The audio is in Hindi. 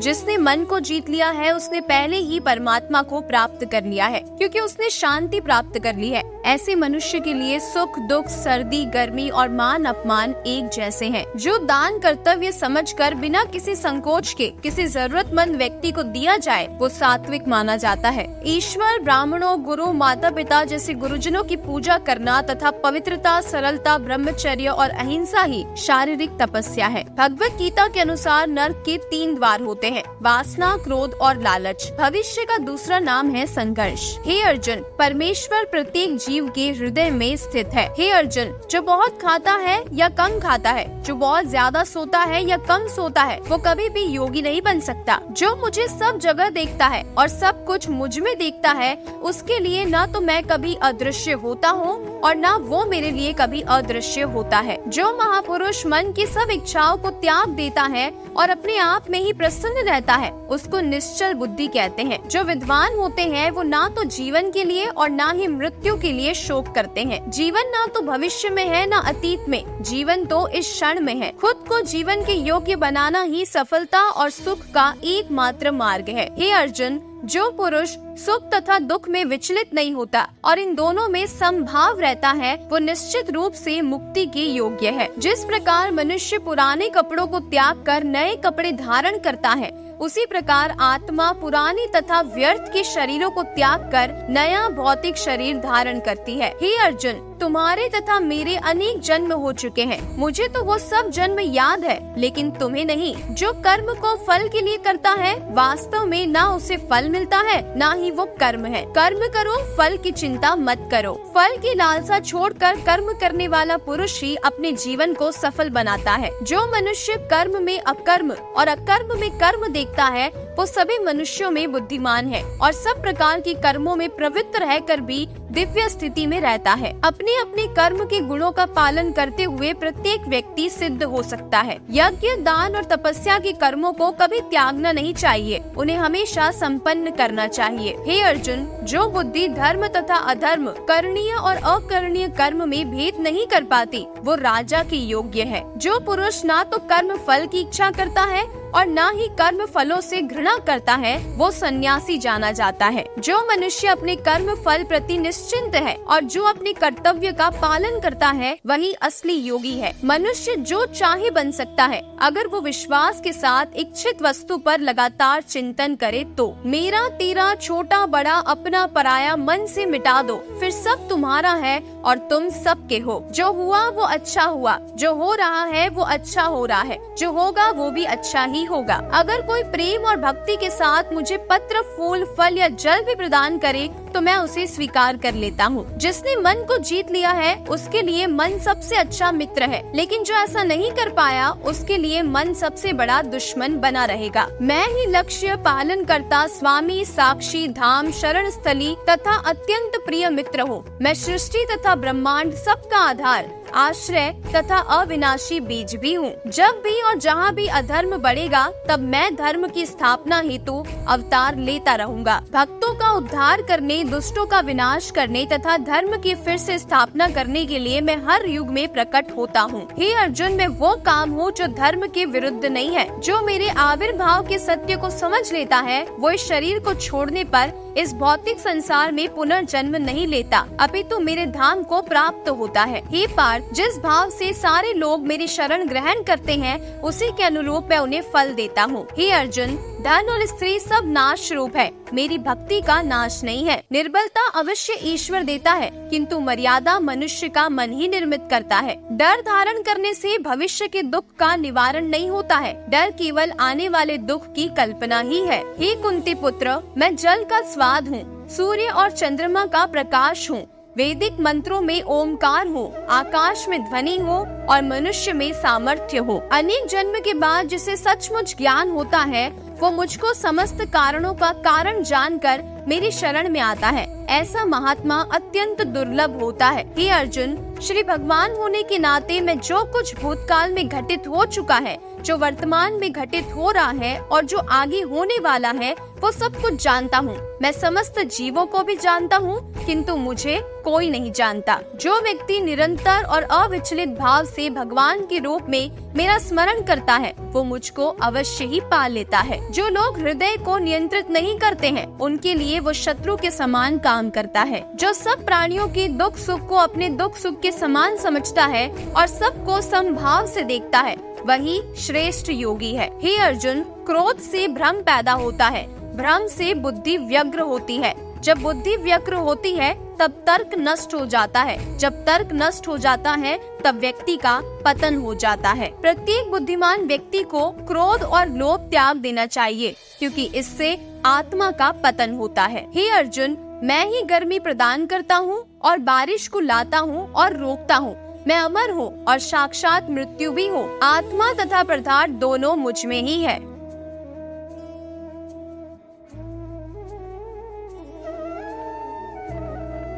जिसने मन को जीत लिया है उसने पहले ही परमात्मा को प्राप्त कर लिया है, क्योंकि उसने शांति प्राप्त कर ली है। ऐसे मनुष्य के लिए सुख दुख, सर्दी गर्मी और मान अपमान एक जैसे हैं। जो दान कर्तव्य समझकर बिना किसी संकोच के किसी जरूरतमंद व्यक्ति को दिया जाए वो सात्विक माना जाता है। ईश्वर, ब्राह्मणों, गुरु, माता पिता जैसे गुरुजनों की पूजा करना तथा पवित्रता, सरलता, ब्रह्मचर्य और अहिंसा ही शारीरिक तपस्या है। भगवत गीता के अनुसार नर्क के 3 द्वार होते हैं, वासना, क्रोध और लालच। भविष्य का दूसरा नाम है संघर्ष। हे अर्जुन, परमेश्वर प्रत्येक जीव के हृदय में स्थित है। हे अर्जुन, जो बहुत खाता है या कम खाता है, जो बहुत ज्यादा सोता है या कम सोता है, वो कभी भी योगी नहीं बन सकता। जो मुझे सब जगह देखता है और सब कुछ मुझ में देखता है, उसके लिए न तो मैं कभी अदृश्य होता हूँ और न वो मेरे लिए कभी अदृश्य होता है। जो महापुरुष मन की सब इच्छाओं को त्याग देता है और अपने आप में ही प्रसन्न रहता है, उसको निश्चल बुद्धि कहते हैं। जो विद्वान होते हैं वो ना तो जीवन के लिए और ना ही मृत्यु के लिए शोक करते हैं। जीवन ना तो भविष्य में है ना अतीत में, जीवन तो इस क्षण में है। खुद को जीवन के योग्य बनाना ही सफलता और सुख का एकमात्र मार्ग है। हे अर्जुन, जो पुरुष सुख तथा दुख में विचलित नहीं होता और इन दोनों में समभाव रहता है, वो निश्चित रूप से मुक्ति के योग्य है। जिस प्रकार मनुष्य पुराने कपड़ों को त्याग कर नए कपड़े धारण करता है, उसी प्रकार आत्मा पुरानी तथा व्यर्थ के शरीरों को त्याग कर नया भौतिक शरीर धारण करती है। हे अर्जुन, तुम्हारे तथा मेरे अनेक जन्म हो चुके हैं, मुझे तो वो सब जन्म याद है, लेकिन तुम्हें नहीं। जो कर्म को फल के लिए करता है, वास्तव में ना उसे फल मिलता है ना ही वो कर्म है। कर्म करो, फल की चिंता मत करो। फल की लालसा छोड़कर कर्म करने वाला पुरुष ही अपने जीवन को सफल बनाता है। जो मनुष्य कर्म में अकर्म और अकर्म में कर्म देखता है, वो सभी मनुष्यों में बुद्धिमान है और सब प्रकार के कर्मों में प्रवृत्त रहकर भी दिव्य स्थिति में रहता है। अपने अपने कर्म के गुणों का पालन करते हुए प्रत्येक व्यक्ति सिद्ध हो सकता है। यज्ञ, दान और तपस्या के कर्मों को कभी त्यागना नहीं चाहिए, उन्हें हमेशा संपन्न करना चाहिए। हे अर्जुन, जो बुद्धि धर्म तथा अधर्म, करणीय और अकरणीय कर्म में भेद नहीं कर पाती, वो राजा के योग्य है। जो पुरुष ना तो कर्म फल की इच्छा करता है और ना ही कर्म फलों से घृणा करता है, वो सन्यासी जाना जाता है। जो मनुष्य अपने कर्म फल प्रति निश्चिंत है और जो अपने कर्तव्य का पालन करता है, वही असली योगी है। मनुष्य जो चाहे बन सकता है, अगर वो विश्वास के साथ इच्छित वस्तु पर लगातार चिंतन करे तो। मेरा तेरा, छोटा बड़ा, अपना पराया मन से मिटा दो, फिर सब तुम्हारा है और तुम सबके हो। जो हुआ वो अच्छा हुआ, जो हो रहा है वो अच्छा हो रहा है, जो होगा वो भी अच्छा ही होगा। अगर कोई प्रेम और भक्ति के साथ मुझे पत्र, फूल, फल या जल भी प्रदान करे तो मैं उसे स्वीकार कर लेता हूँ। जिसने मन को जीत लिया है उसके लिए मन सबसे अच्छा मित्र है, लेकिन जो ऐसा नहीं कर पाया उसके लिए मन सबसे बड़ा दुश्मन बना रहेगा। मैं ही लक्ष्य, पालन करता, स्वामी, साक्षी, धाम, शरण स्थली तथा अत्यंत प्रिय मित्र हूँ। मैं सृष्टि तथा ब्रह्मांड सबका आधार, आश्रय तथा अविनाशी बीज भी हूँ। जब भी और जहाँ भी अधर्म बढ़ेगा, तब मैं धर्म की स्थापना हेतु अवतार लेता रहूंगा। भक्तों का उद्धार करने, दुष्टों का विनाश करने तथा धर्म की फिर से स्थापना करने के लिए मैं हर युग में प्रकट होता हूँ। हे अर्जुन, मैं वो काम हूँ जो धर्म के विरुद्ध नहीं है। जो मेरे आविर्भाव के सत्य को समझ लेता है, वो इस शरीर को छोड़ने पर इस भौतिक संसार में पुनर्जन्म नहीं लेता, अपितु मेरे धाम को प्राप्त होता है। हे पार्थ, जिस भाव से सारे लोग मेरी शरण ग्रहण करते हैं, उसी के अनुरूप मैं उन्हें फल देता हूँ। हे अर्जुन, धन और स्त्री सब नाश रूप है, मेरी भक्ति का नाश नहीं है। निर्बलता अवश्य ईश्वर देता है, किंतु मर्यादा मनुष्य का मन ही निर्मित करता है। डर धारण करने से भविष्य के दुख का निवारण नहीं होता है, डर केवल आने वाले दुख की कल्पना ही है। हे कुंती पुत्र, मैं जल का स्वाद हूँ, सूर्य और चंद्रमा का प्रकाश हूँ, वैदिक मंत्रों में ओमकार हूँ, आकाश में ध्वनि हूँ और मनुष्य में सामर्थ्य हूँ। अनेक जन्म के बाद जिसे सचमुच ज्ञान होता है, वो मुझको समस्त कारणों का कारण जानकर मेरी शरण में आता है। ऐसा महात्मा अत्यंत दुर्लभ होता है। हे अर्जुन, श्री भगवान होने के नाते मैं जो कुछ भूतकाल में घटित हो चुका है, जो वर्तमान में घटित हो रहा है और जो आगे होने वाला है, वो सब कुछ जानता हूँ, मैं समस्त जीवों को भी जानता हूँ, किंतु मुझे कोई नहीं जानता। जो व्यक्ति निरंतर और अविचलित भाव से भगवान के रूप में मेरा स्मरण करता है, वो मुझको अवश्य ही पा लेता है। जो लोग हृदय को नियंत्रित नहीं करते हैं, उनके लिए वो शत्रु के समान काम करता है। जो सब प्राणियों के दुख सुख को अपने दुख सुख के समान समझता है और सबको समभाव से देखता है, वही श्रेष्ठ योगी है। हे अर्जुन, क्रोध से भ्रम पैदा होता है, भ्रम से बुद्धि व्यग्र होती है। जब बुद्धि व्यग्र होती है तब तर्क नष्ट हो जाता है। जब तर्क नष्ट हो जाता है तब व्यक्ति का पतन हो जाता है। प्रत्येक बुद्धिमान व्यक्ति को क्रोध और लोभ त्याग देना चाहिए, क्योंकि इससे आत्मा का पतन होता है। हे अर्जुन, मैं ही गर्मी प्रदान करता हूँ और बारिश को लाता हूँ और रोकता हूँ। मैं अमर हूँ और साक्षात मृत्यु भी हूँ। आत्मा तथा पदार्थ दोनों मुझ में ही है।